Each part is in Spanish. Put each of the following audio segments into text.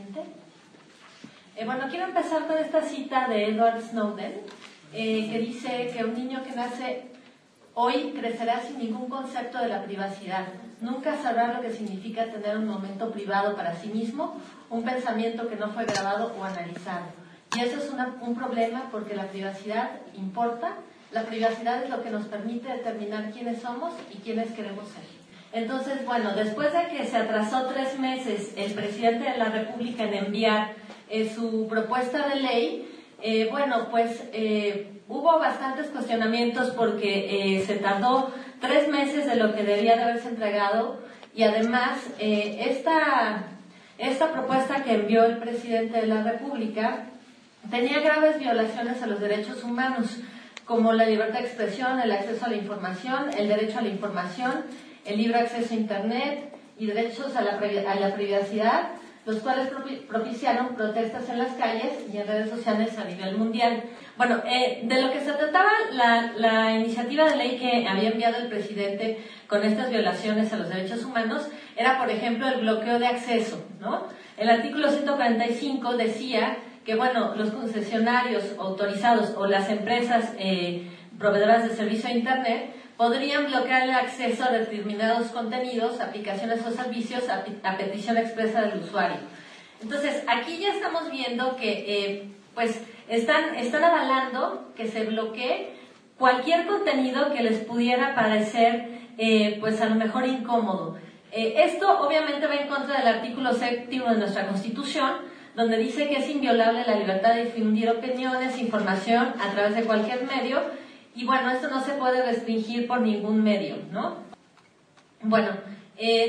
siguiente. Bueno, quiero empezar con esta cita de Edward Snowden, que dice que un niño que nace hoy crecerá sin ningún concepto de la privacidad. Nunca sabrá lo que significa tener un momento privado para sí mismo, un pensamiento que no fue grabado o analizado. Y eso es un problema porque la privacidad importa. La privacidad es lo que nos permite determinar quiénes somos y quiénes queremos ser. Entonces, bueno, después de que se atrasó 3 meses el presidente de la República en enviar su propuesta de ley, hubo bastantes cuestionamientos porque se tardó 3 meses de lo que debía de haberse entregado, y además esta propuesta que envió el presidente de la República tenía graves violaciones a los derechos humanos, como la libertad de expresión, el acceso a la información, el derecho a la información, el libre acceso a Internet y derechos a la privacidad, los cuales propiciaron protestas en las calles y en redes sociales a nivel mundial. Bueno, de lo que se trataba la iniciativa de ley que había enviado el presidente con estas violaciones a los derechos humanos era, por ejemplo, el bloqueo de acceso, ¿no? El artículo 145 decía que, bueno, los concesionarios autorizados o las empresas proveedoras de servicio a Internet podrían bloquear el acceso a determinados contenidos, aplicaciones o servicios a petición expresa del usuario. Entonces, aquí ya estamos viendo que están avalando que se bloquee cualquier contenido que les pudiera parecer a lo mejor incómodo. Esto obviamente va en contra del artículo 7º de nuestra Constitución, donde dice que es inviolable la libertad de difundir opiniones, información a través de cualquier medio. Y bueno, esto no se puede restringir por ningún medio, ¿no? Bueno,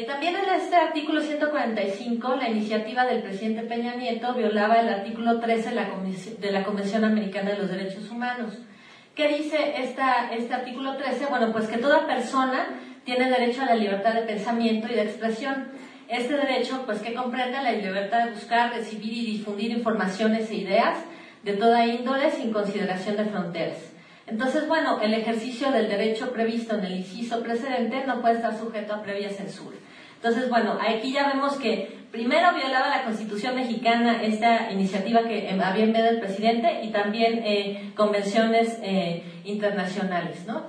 también en este artículo 145, la iniciativa del presidente Peña Nieto violaba el artículo 13 de la Convención Americana de los Derechos Humanos. ¿Qué dice este artículo 13? Bueno, pues que toda persona tiene derecho a la libertad de pensamiento y de expresión. Este derecho, pues, que comprende la libertad de buscar, recibir y difundir informaciones e ideas de toda índole sin consideración de fronteras. Entonces, bueno, el ejercicio del derecho previsto en el inciso precedente no puede estar sujeto a previa censura. Entonces, bueno, aquí ya vemos que primero violaba la Constitución mexicana esta iniciativa que había enviado el presidente y también convenciones internacionales, ¿no?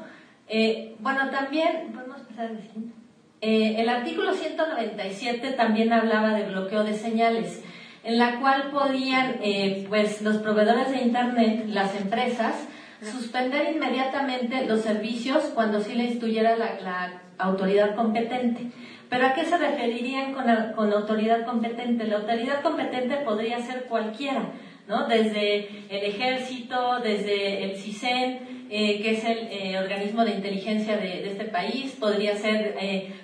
También, podemos pasar al siguiente. El artículo 197 también hablaba de bloqueo de señales, en la cual podían, los proveedores de Internet, las empresas, suspender inmediatamente los servicios cuando sí le instruyera la autoridad competente. ¿Pero a qué se referirían con autoridad competente? La autoridad competente podría ser cualquiera, ¿no? Desde el Ejército, desde el CISEN, que es el organismo de inteligencia de este país, podría ser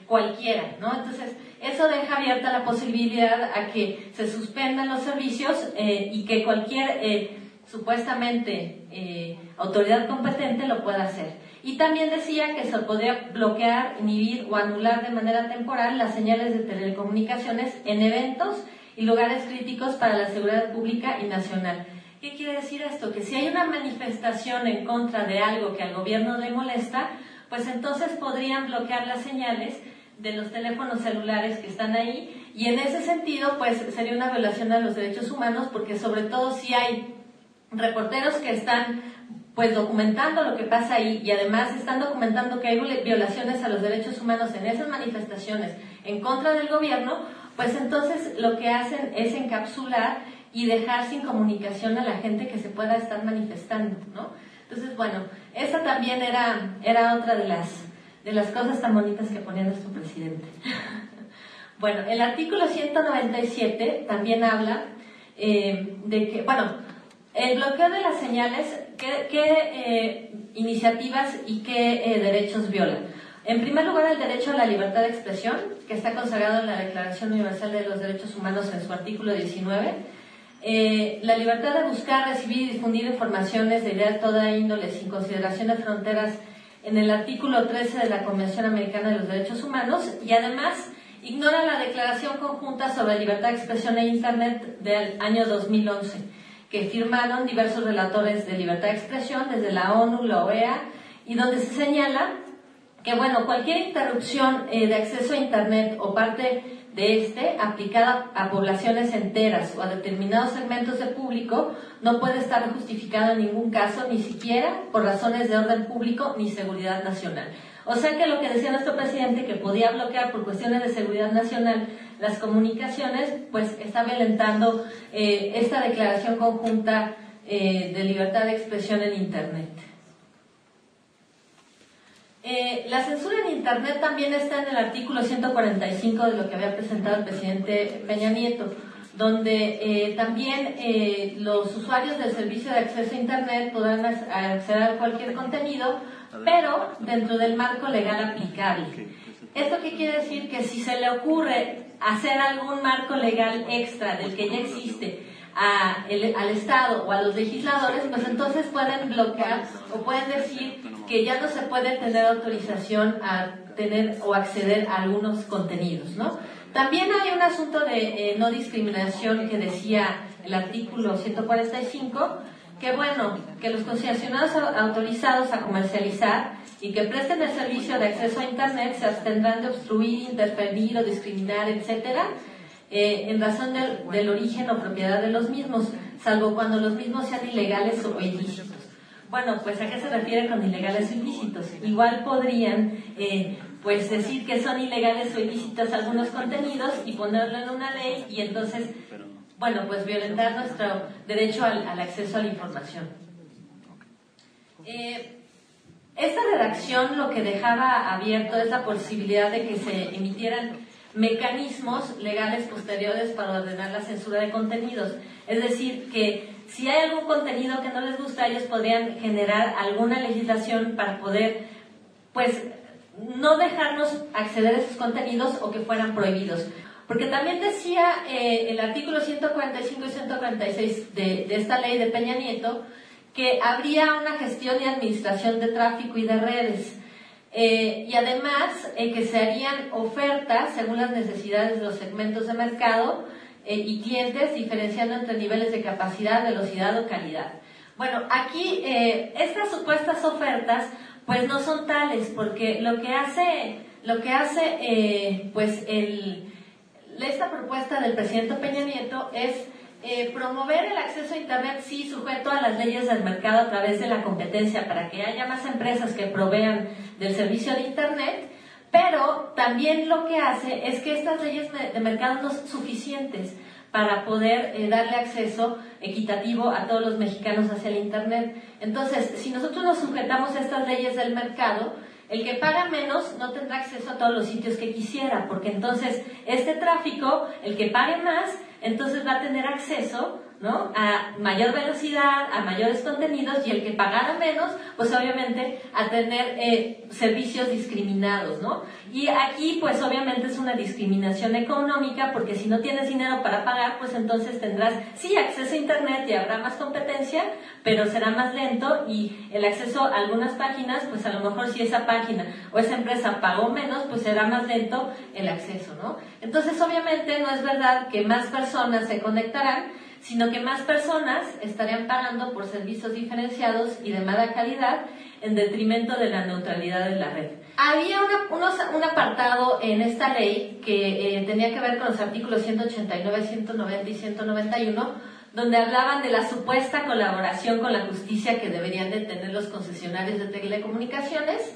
cualquiera, ¿no? Entonces, eso deja abierta la posibilidad a que se suspendan los servicios y que cualquier supuestamente autoridad competente lo pueda hacer. Y también decía que se podría bloquear, inhibir o anular de manera temporal las señales de telecomunicaciones en eventos y lugares críticos para la seguridad pública y nacional. ¿Qué quiere decir esto? Que si hay una manifestación en contra de algo que al gobierno le molesta, pues entonces podrían bloquear las señales de los teléfonos celulares que están ahí, y en ese sentido pues sería una violación a los derechos humanos, porque sobre todo si hay reporteros que están pues documentando lo que pasa ahí y además están documentando que hay violaciones a los derechos humanos en esas manifestaciones en contra del gobierno, pues entonces lo que hacen es encapsular y dejar sin comunicación a la gente que se pueda estar manifestando, ¿no? Entonces, bueno, esa también era otra de las cosas tan bonitas que ponía nuestro presidente. Bueno, el artículo 197 también habla de que, el bloqueo de las señales, ¿qué iniciativas y qué derechos violan? En primer lugar, el derecho a la libertad de expresión, que está consagrado en la Declaración Universal de los Derechos Humanos en su artículo 19. La libertad de buscar, recibir y difundir informaciones de ideas de toda índole sin consideración de fronteras en el artículo 13 de la Convención Americana de los Derechos Humanos, y además ignora la Declaración Conjunta sobre Libertad de Expresión e Internet del año 2011, que firmaron diversos relatores de libertad de expresión desde la ONU, la OEA, y donde se señala que, cualquier interrupción de acceso a Internet o parte aplicada a poblaciones enteras o a determinados segmentos de público, no puede estar justificado en ningún caso, ni siquiera por razones de orden público ni seguridad nacional. O sea que lo que decía nuestro presidente, que podía bloquear por cuestiones de seguridad nacional las comunicaciones, pues está violentando esta declaración conjunta de libertad de expresión en Internet. La censura en Internet también está en el artículo 145 de lo que había presentado el presidente Peña Nieto, donde también los usuarios del servicio de acceso a Internet podrán acceder a cualquier contenido, pero dentro del marco legal aplicable. ¿Esto qué quiere decir? Que si se le ocurre hacer algún marco legal extra del que ya existe al Estado o a los legisladores, pues entonces pueden bloquear o pueden decir que ya no se puede tener autorización a tener o acceder a algunos contenidos, ¿no? También hay un asunto de no discriminación que decía el artículo 145, que bueno, que los concesionarios autorizados a comercializar y que presten el servicio de acceso a Internet se abstendrán de obstruir, interferir o discriminar, etcétera, en razón del origen o propiedad de los mismos, salvo cuando los mismos sean ilegales o ilícitos. Bueno, pues ¿a qué se refiere con ilegales o ilícitos? Igual podrían pues decir que son ilegales o ilícitos algunos contenidos y ponerlo en una ley y entonces, bueno, pues violentar nuestro derecho al acceso a la información. Esta redacción lo que dejaba abierto es la posibilidad de que se emitieran mecanismos legales posteriores para ordenar la censura de contenidos. Es decir, que si hay algún contenido que no les gusta, ellos podrían generar alguna legislación para poder, pues, no dejarnos acceder a esos contenidos o que fueran prohibidos. Porque también decía el artículo 145 y 146 de esta ley de Peña Nieto que habría una gestión y administración de tráfico y de redes. Y además que se harían ofertas según las necesidades de los segmentos de mercado y clientes, diferenciando entre niveles de capacidad, velocidad o calidad. Bueno, aquí estas supuestas ofertas pues no son tales, porque lo que hace pues esta propuesta del presidente Peña Nieto es promover el acceso a Internet, sí, sujeto a las leyes del mercado a través de la competencia, para que haya más empresas que provean del servicio de Internet, pero también lo que hace es que estas leyes de mercado no son suficientes para poder darle acceso equitativo a todos los mexicanos hacia el Internet. Entonces, si nosotros nos sujetamos a estas leyes del mercado, el que paga menos no tendrá acceso a todos los sitios que quisiera, porque entonces este tráfico, el que pague más, entonces va a tener acceso, ¿no?, a mayor velocidad, a mayores contenidos, y el que pagara menos, pues obviamente a tener servicios discriminados, ¿no? Y aquí pues obviamente es una discriminación económica, porque si no tienes dinero para pagar, pues entonces tendrás sí acceso a Internet y habrá más competencia, pero será más lento, y el acceso a algunas páginas, pues a lo mejor si esa página o esa empresa pagó menos, pues será más lento el acceso, ¿no? Entonces obviamente no es verdad que más personas se conectarán, sino que más personas estarían pagando por servicios diferenciados y de mala calidad en detrimento de la neutralidad de la red. Había un apartado en esta ley que tenía que ver con los artículos 189, 190 y 191, donde hablaban de la supuesta colaboración con la justicia que deberían de tener los concesionarios de telecomunicaciones,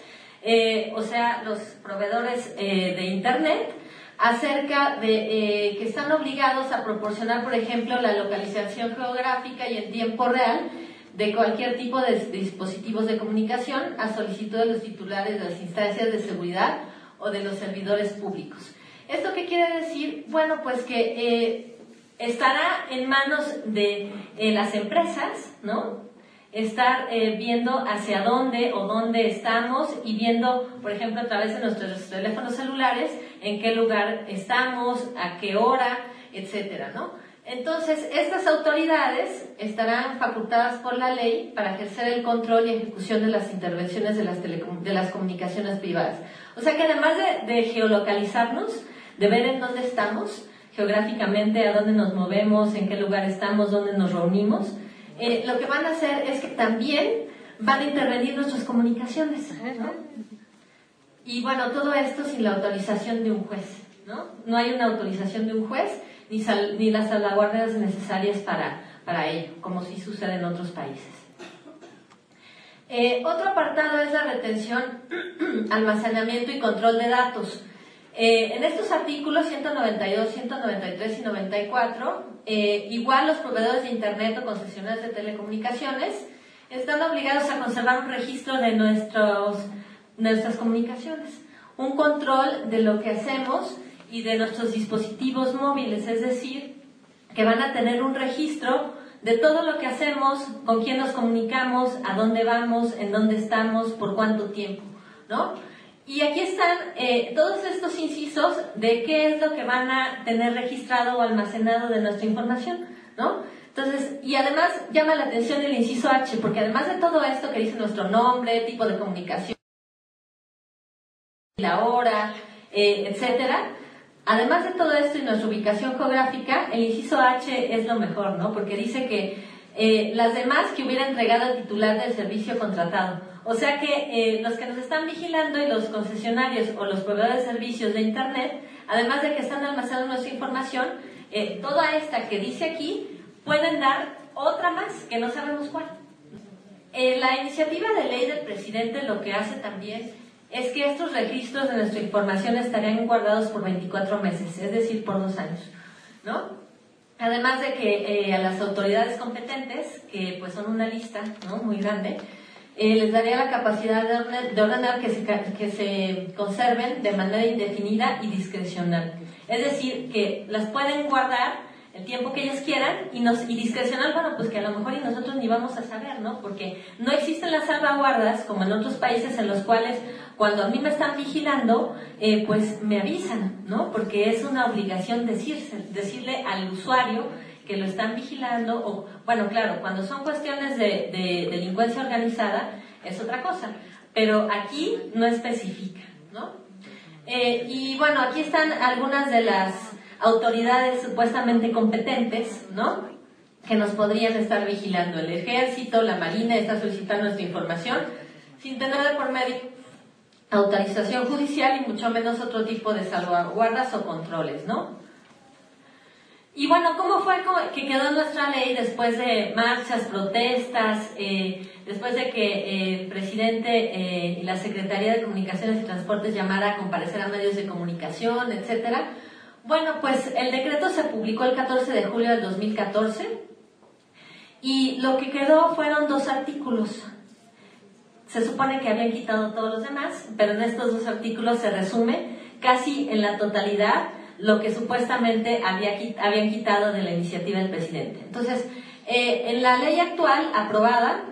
o sea, los proveedores de Internet, acerca de que están obligados a proporcionar, por ejemplo, la localización geográfica y en tiempo real de cualquier tipo de dispositivos de comunicación a solicitud de los titulares de las instancias de seguridad o de los servidores públicos. ¿Esto qué quiere decir? Bueno, pues que estará en manos de las empresas, ¿no?, estar viendo hacia dónde o dónde estamos y viendo, por ejemplo, a través de nuestros teléfonos celulares, en qué lugar estamos, a qué hora, etcétera, ¿no? Entonces, estas autoridades estarán facultadas por la ley para ejercer el control y ejecución de las intervenciones de las comunicaciones privadas. O sea que además de geolocalizarnos, de ver en dónde estamos, geográficamente, a dónde nos movemos, en qué lugar estamos, dónde nos reunimos, lo que van a hacer es que también van a intervenir nuestras comunicaciones, ¿no? Y bueno, todo esto sin la autorización de un juez. ¿no? No hay una autorización de un juez ni las salvaguardias necesarias para ello, como sí sucede en otros países. Otro apartado es la retención, almacenamiento y control de datos. En estos artículos 192, 193 y 94, igual los proveedores de Internet o concesionarios de telecomunicaciones están obligados a conservar un registro de nuestras comunicaciones, un control de lo que hacemos y de nuestros dispositivos móviles, es decir, que van a tener un registro de todo lo que hacemos, con quién nos comunicamos, a dónde vamos, en dónde estamos, por cuánto tiempo, ¿no? Y aquí están todos estos incisos de qué es lo que van a tener registrado o almacenado de nuestra información, ¿no? Entonces, y además llama la atención el inciso H, porque además de todo esto que dice nuestro nombre, tipo de comunicación, la hora, etcétera, además de todo esto y nuestra ubicación geográfica, el inciso H es lo mejor, ¿no? Porque dice que las demás que hubiera entregado el titular del servicio contratado. O sea que los que nos están vigilando y los concesionarios o los proveedores de servicios de Internet, además de que están almacenando nuestra información, toda esta que dice aquí, pueden dar otra más, que no sabemos cuál. La iniciativa de ley del presidente lo que hace también es que estos registros de nuestra información estarían guardados por 24 meses, es decir, por 2 años, ¿no? Además de que a las autoridades competentes, que pues son una lista, ¿no?, muy grande, les daría la capacidad de ordenar que se conserven de manera indefinida y discrecional. Es decir, que las pueden guardar el tiempo que ellas quieran y discrecional, bueno, pues que a lo mejor y nosotros ni vamos a saber, ¿no? Porque no existen las salvaguardas como en otros países en los cuales cuando a mí me están vigilando, pues me avisan, ¿no? Porque es una obligación decirle al usuario que lo están vigilando, o, bueno, claro, cuando son cuestiones de delincuencia organizada es otra cosa, pero aquí no especifica, ¿no? Y bueno, aquí están algunas de las autoridades supuestamente competentes, ¿no?, que nos podrían estar vigilando. El Ejército, la Marina está solicitando nuestra información sin tener de por medio autorización judicial y mucho menos otro tipo de salvaguardas o controles, ¿no? Y bueno, ¿cómo fue que quedó nuestra ley después de marchas, protestas, después de que el presidente y la Secretaría de Comunicaciones y Transportes llamara a comparecer a medios de comunicación, etcétera? Bueno, pues el decreto se publicó el 14 de julio del 2014 y lo que quedó fueron 2 artículos. Se supone que habían quitado todos los demás, pero en estos 2 artículos se resume casi en la totalidad lo que supuestamente habían quitado de la iniciativa del presidente. Entonces, en la ley actual aprobada,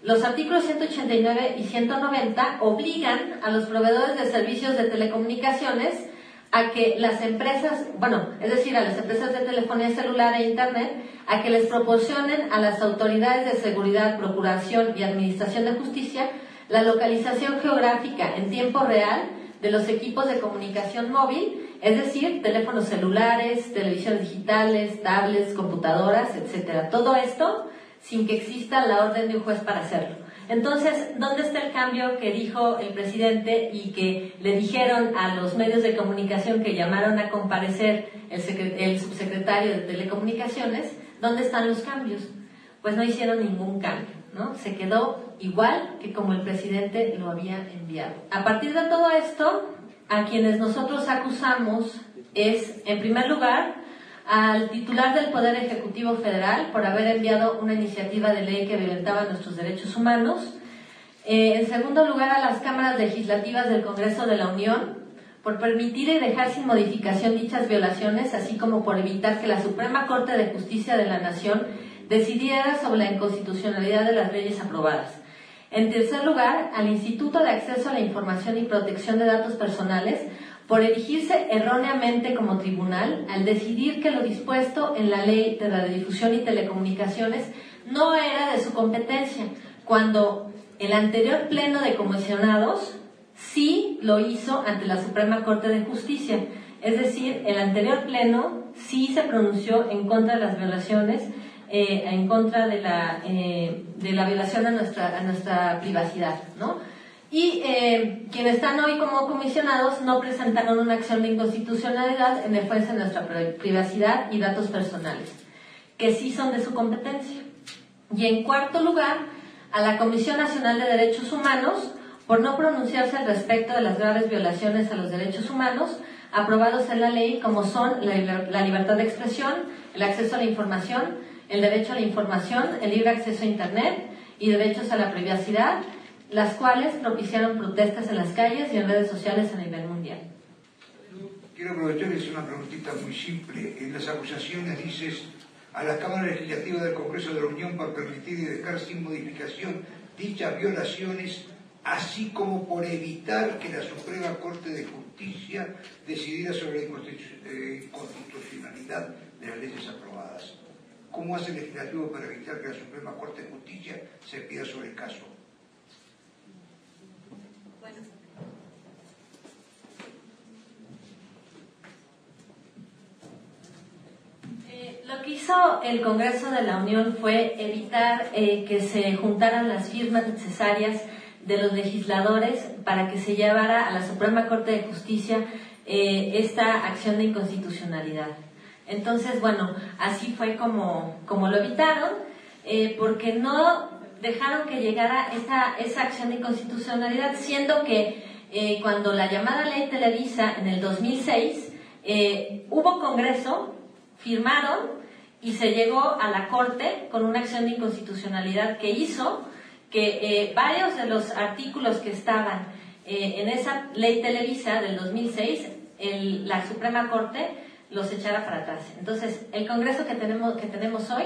los artículos 189 y 190 obligan a los proveedores de servicios de telecomunicaciones a que las empresas, bueno, es decir, a las empresas de telefonía celular e Internet, a que les proporcionen a las autoridades de seguridad, procuración y administración de justicia la localización geográfica en tiempo real de los equipos de comunicación móvil, es decir, teléfonos celulares, televisiones digitales, tablets, computadoras, etcétera. Todo esto sin que exista la orden de un juez para hacerlo. Entonces, ¿dónde está el cambio que dijo el presidente y que le dijeron a los medios de comunicación que llamaron a comparecer el subsecretario de Telecomunicaciones? ¿Dónde están los cambios? Pues no hicieron ningún cambio, ¿no? Se quedó igual que como el presidente lo había enviado. A partir de todo esto, a quienes nosotros acusamos es, en primer lugar, al titular del Poder Ejecutivo Federal por haber enviado una iniciativa de ley que violentaba nuestros derechos humanos. En segundo lugar, a las cámaras legislativas del Congreso de la Unión por permitir y dejar sin modificación dichas violaciones, así como por evitar que la Suprema Corte de Justicia de la Nación decidiera sobre la inconstitucionalidad de las leyes aprobadas. En tercer lugar, al Instituto de Acceso a la Información y Protección de Datos Personales por erigirse erróneamente como tribunal al decidir que lo dispuesto en la Ley de Radiodifusión y Telecomunicaciones no era de su competencia, cuando el anterior pleno de comisionados sí lo hizo ante la Suprema Corte de Justicia. Es decir, el anterior pleno sí se pronunció en contra de las violaciones, en contra de la violación a nuestra privacidad, ¿no? Y quienes están hoy como comisionados no presentaron una acción de inconstitucionalidad en defensa de nuestra privacidad y datos personales, que sí son de su competencia. Y en cuarto lugar, a la Comisión Nacional de Derechos Humanos, por no pronunciarse al respecto de las graves violaciones a los derechos humanos aprobados en la ley, como son la libertad de expresión, el acceso a la información, el derecho a la información, el libre acceso a Internet y derechos a la privacidad, las cuales propiciaron protestas en las calles y en redes sociales a nivel mundial. Quiero aprovechar y hacer una preguntita muy simple. En las acusaciones dices a la Cámara Legislativa del Congreso de la Unión para permitir y dejar sin modificación dichas violaciones, así como por evitar que la Suprema Corte de Justicia decidiera sobre la inconstitucionalidad de las leyes aprobadas. ¿Cómo hace el Legislativo para evitar que la Suprema Corte de Justicia se pida sobre el caso? Lo que hizo el Congreso de la Unión fue evitar que se juntaran las firmas necesarias de los legisladores para que se llevara a la Suprema Corte de Justicia esta acción de inconstitucionalidad. Entonces, bueno, así fue como lo evitaron, porque no dejaron que llegara esa acción de inconstitucionalidad, siendo que cuando la llamada Ley Televisa en el 2006 hubo Congreso, firmaron y se llegó a la Corte con una acción de inconstitucionalidad que hizo que varios de los artículos que estaban en esa Ley Televisa del 2006, la Suprema Corte los echara para atrás. Entonces, el Congreso que tenemos hoy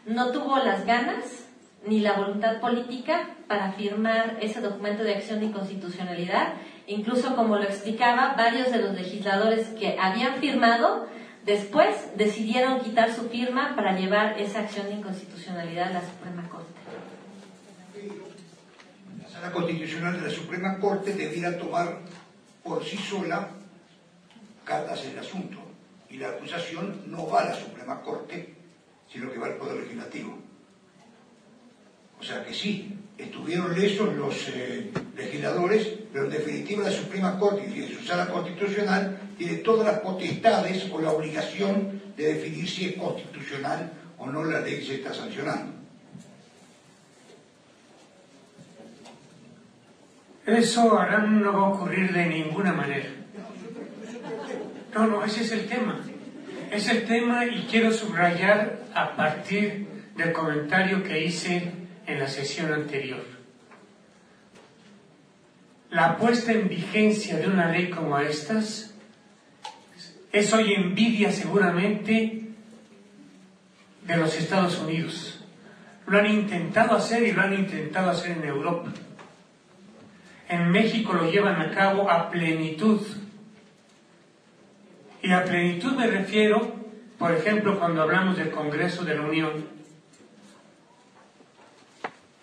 no tuvo las ganas ni la voluntad política para firmar ese documento de acción de inconstitucionalidad. Incluso, como lo explicaba, varios de los legisladores que habían firmado después decidieron quitar su firma para llevar esa acción de inconstitucionalidad a la Suprema Corte. La Sala Constitucional de la Suprema Corte debiera tomar por sí sola cartas en el asunto, y la acusación no va a la Suprema Corte, sino que va al Poder Legislativo. O sea que sí, estuvieron lesos los legisladores, pero en definitiva la Suprema Corte y su Sala Constitucional tiene todas las potestades o la obligación de definir si es constitucional o no la ley que se está sancionando. Eso ahora no va a ocurrir de ninguna manera. No, ese es el tema. Es el tema, y quiero subrayar a partir del comentario que hice en la sesión anterior. La puesta en vigencia de una ley como estas es hoy envidia seguramente de los Estados Unidos. Lo han intentado hacer y lo han intentado hacer en Europa. En México lo llevan a cabo a plenitud. Y a plenitud me refiero, por ejemplo, cuando hablamos del Congreso de la Unión,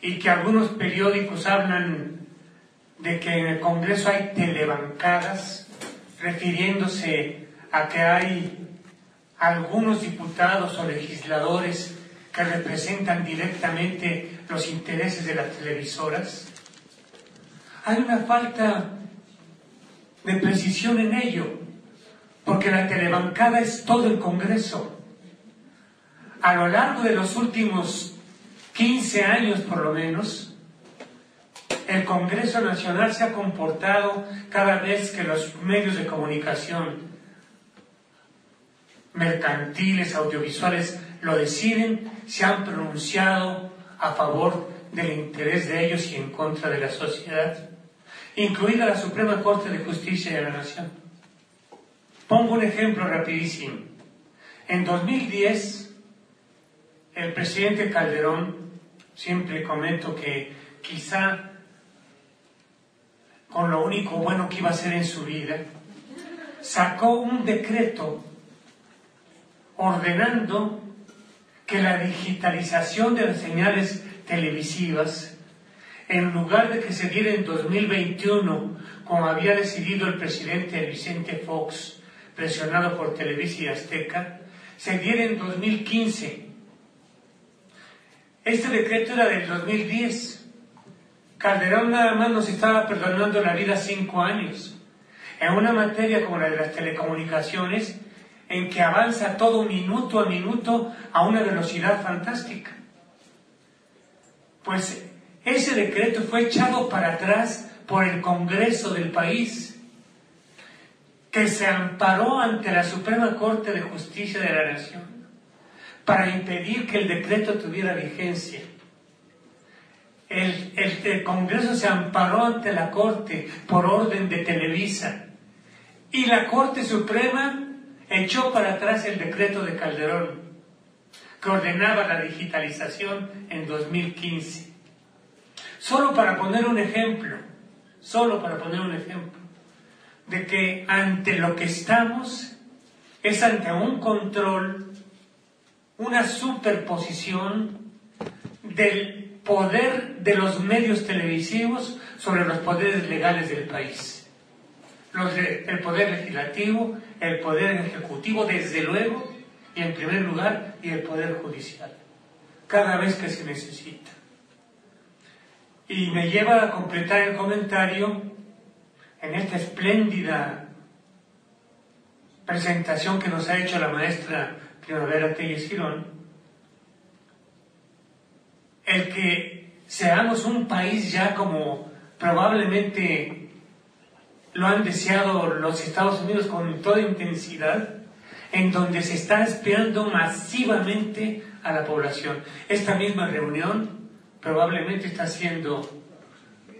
y que algunos periódicos hablan de que en el Congreso hay telebancadas, refiriéndose a que hay algunos diputados o legisladores que representan directamente los intereses de las televisoras. Hay una falta de precisión en ello, porque la telebancada es todo el Congreso. A lo largo de los últimos 15 años por lo menos, el Congreso Nacional se ha comportado cada vez que los medios de comunicación mercantiles, audiovisuales, lo deciden, se han pronunciado a favor del interés de ellos y en contra de la sociedad, incluida la Suprema Corte de Justicia de la Nación. Pongo un ejemplo rapidísimo. En 2010, el presidente Calderón, siempre comento que quizá con lo único bueno que iba a hacer en su vida, sacó un decreto ordenando que la digitalización de las señales televisivas, en lugar de que se diera en 2021, como había decidido el presidente Vicente Fox, presionado por Televisa y Azteca, se diera en 2015. Este decreto era del 2010. Calderón nada más nos estaba perdonando la vida 5 años, en una materia como la de las telecomunicaciones, en que avanza todo minuto a minuto a una velocidad fantástica. Pues ese decreto fue echado para atrás por el Congreso del país, que se amparó ante la Suprema Corte de Justicia de la Nación para impedir que el decreto tuviera vigencia. El Congreso se amparó ante la Corte por orden de Televisa y la Corte Suprema echó para atrás el decreto de Calderón que ordenaba la digitalización en 2015. Solo para poner un ejemplo de que ante lo que estamos es ante un control, una superposición del poder de los medios televisivos sobre los poderes legales del país. El poder legislativo, el poder ejecutivo, desde luego, y en primer lugar, y el poder judicial, cada vez que se necesita. Y me lleva a completar el comentario en esta espléndida presentación que nos ha hecho la maestra Primavera Telles Girón, el que seamos un país ya como probablemente lo han deseado los Estados Unidos con toda intensidad, en donde se está espiando masivamente a la población. Esta misma reunión probablemente está siendo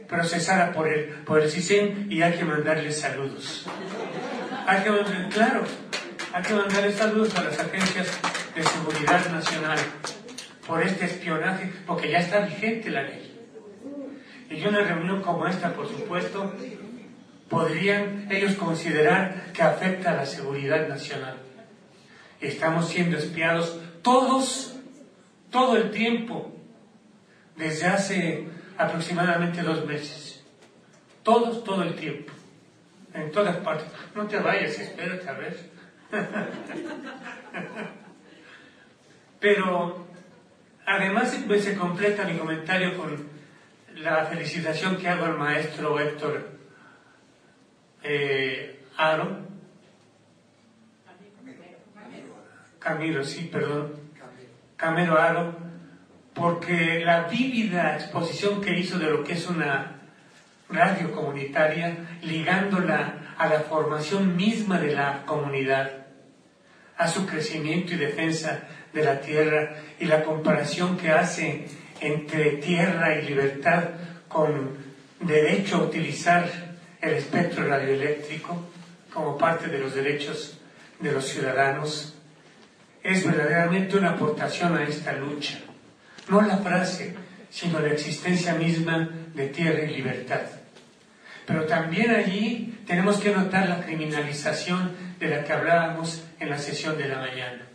procesada por el CISEN y hay que mandarles saludos. Hay que mandarles saludos a las agencias de seguridad nacional por este espionaje, porque ya está vigente la ley. Y una reunión como esta, por supuesto, podrían ellos considerar que afecta a la seguridad nacional. Estamos siendo espiados todos, todo el tiempo, desde hace aproximadamente 2 meses. Todos, todo el tiempo. En todas partes. No te vayas, espérate a ver. Pero, además, pues, se completa mi comentario con la felicitación que hago al maestro Héctor Camero Aro, porque la vívida exposición que hizo de lo que es una radio comunitaria, ligándola a la formación misma de la comunidad, a su crecimiento y defensa de la tierra, y la comparación que hace entre tierra y libertad con derecho a utilizar el espectro radioeléctrico como parte de los derechos de los ciudadanos, es verdaderamente una aportación a esta lucha. No la frase, sino la existencia misma de tierra y libertad. Pero también allí tenemos que notar la criminalización de la que hablábamos en la sesión de la mañana.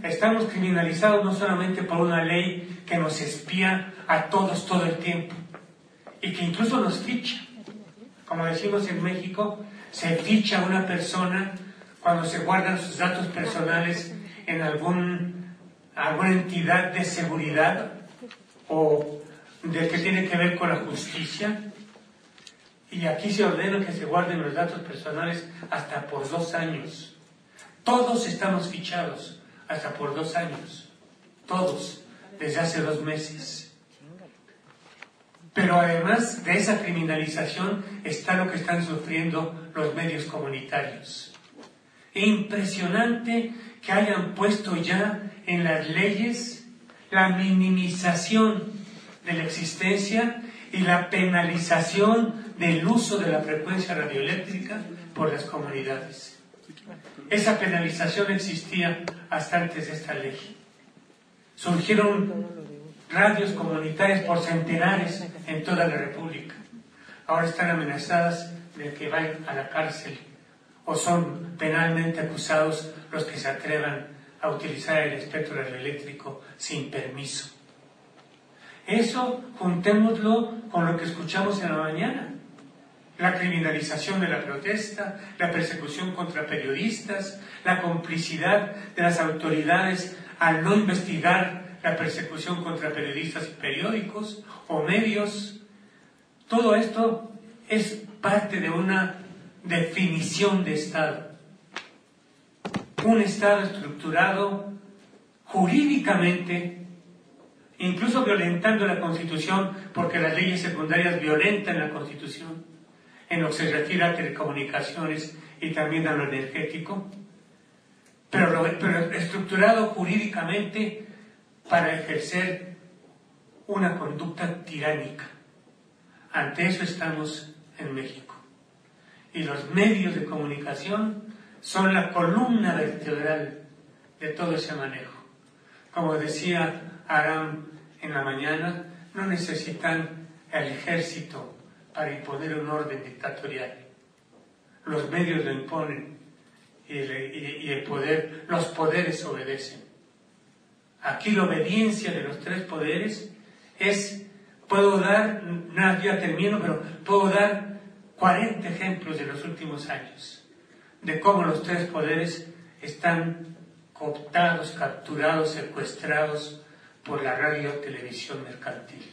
Estamos criminalizados no solamente por una ley que nos espía a todos todo el tiempo y que incluso nos ficha. Como decimos en México, se ficha a una persona cuando se guardan sus datos personales en alguna entidad de seguridad o de que tiene que ver con la justicia. Y aquí se ordena que se guarden los datos personales hasta por 2 años. Todos estamos fichados hasta por 2 años. Todos, desde hace 2 meses. Pero además de esa criminalización está lo que están sufriendo los medios comunitarios. Impresionante que hayan puesto ya en las leyes la minimización de la existencia y la penalización del uso de la frecuencia radioeléctrica por las comunidades. Esa penalización existía hasta antes de esta ley. Surgieron radios comunitarias por centenares en toda la República. Ahora están amenazadas de que vayan a la cárcel o son penalmente acusados los que se atrevan a utilizar el espectro radioeléctrico sin permiso. Eso juntémoslo con lo que escuchamos en la mañana. La criminalización de la protesta, la persecución contra periodistas, la complicidad de las autoridades al no investigar la persecución contra periodistas y periódicos o medios. Todo esto es parte de una definición de Estado. Un Estado estructurado jurídicamente, incluso violentando la Constitución, porque las leyes secundarias violentan la Constitución, en lo que se refiere a telecomunicaciones y también a lo energético, pero estructurado jurídicamente para ejercer una conducta tiránica. Ante eso estamos en México. Y los medios de comunicación son la columna vertebral de todo ese manejo. Como decía Aram en la mañana, no necesitan el ejército para imponer un orden dictatorial. Los medios lo imponen y el poder, los poderes obedecen. Aquí la obediencia de los tres poderes es, puedo dar 40 ejemplos de los últimos años de cómo los tres poderes están cooptados, capturados, secuestrados por la radio televisión mercantil.